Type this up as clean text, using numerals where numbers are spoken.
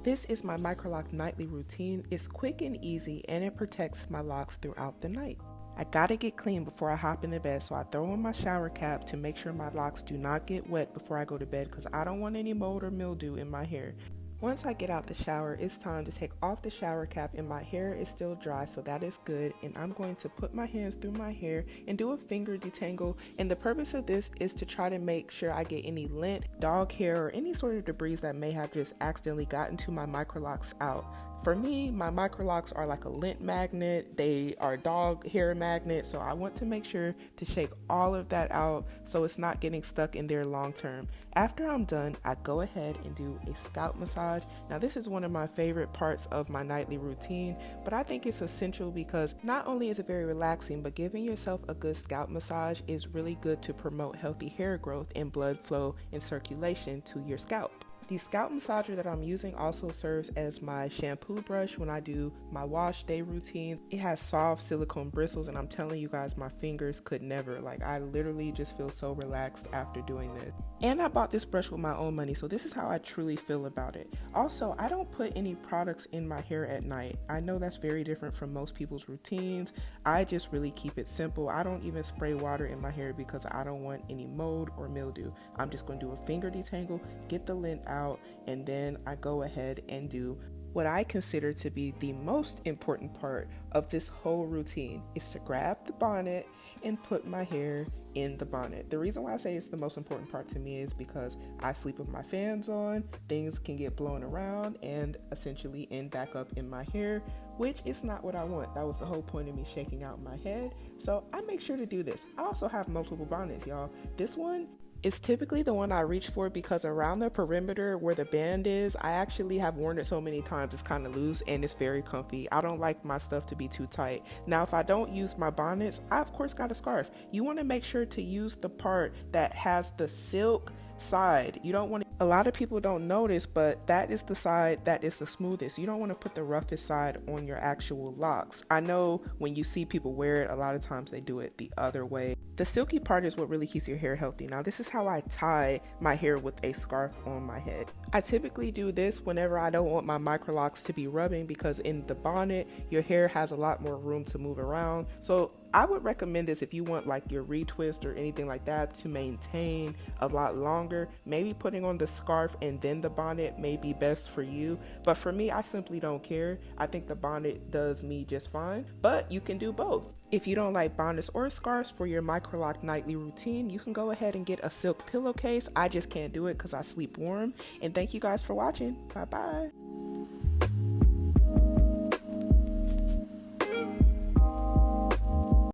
This is my Microlocs Nightly Routine. It's quick and easy and it protects my locks throughout the night. I gotta get clean before I hop into bed, so I throw on my shower cap to make sure my locks do not get wet before I go to bed because I don't want any mold or mildew in my hair. Once I get out the shower, it's time to take off the shower cap and my hair is still dry, so that is good. And I'm going to put my hands through my hair and do a finger detangle. And the purpose of this is to try to make sure I get any lint, dog hair, or any sort of debris that may have just accidentally gotten to my microlocs out. For me, my microlocs are like a lint magnet. They are dog hair magnet, so I want to make sure to shake all of that out so it's not getting stuck in there long term. After I'm done, I go ahead and do a scalp massage. Now this is one of my favorite parts of my nightly routine, but I think it's essential because not only is it very relaxing, but giving yourself a good scalp massage is really good to promote healthy hair growth and blood flow and circulation to your scalp. The scalp massager that I'm using also serves as my shampoo brush when I do my wash day routine. It has soft silicone bristles and I'm telling you guys, my fingers could never. I literally just feel so relaxed after doing this. And I bought this brush with my own money, so this is how I truly feel about it. Also, I don't put any products in my hair at night. I know that's very different from most people's routines. I just really keep it simple. I don't even spray water in my hair because I don't want any mold or mildew. I'm just going to do a finger detangle, get the lint out, and then I go ahead and do what I consider to be the most important part of this whole routine is to grab the bonnet and put my hair in the bonnet. The reason why I say it's the most important part to me is because I sleep with my fans on, things can get blown around and essentially end back up in my hair, which is not what I want. That was the whole point of me shaking out my head. So I make sure to do this. I also have multiple bonnets, y'all. This one is typically the one I reach for because around the perimeter where the band is, I actually have worn it so many times it's kind of loose and it's very comfy. I don't like my stuff to be too tight. Now, if I don't use my bonnets, I of course got a scarf. You want to make sure to use the part that has the silk side. You don't want to, a lot of people don't notice, but that is the side that is the smoothest. You don't want to put the roughest side on your actual locks. I know when you see people wear it, a lot of times they do it the other way. The silky part is what really keeps your hair healthy. Now this is how I tie my hair with a scarf on my head. I typically do this whenever I don't want my microlocs to be rubbing because in the bonnet, your hair has a lot more room to move around. So I would recommend this if you want your retwist or anything like that to maintain a lot longer. Maybe putting on the scarf and then the bonnet may be best for you. But for me, I simply don't care. I think the bonnet does me just fine, but you can do both. If you don't like bonnets or scarves for your Microlocs nightly routine, you can go ahead and get a silk pillowcase. I just can't do it because I sleep warm. And thank you guys for watching. Bye bye.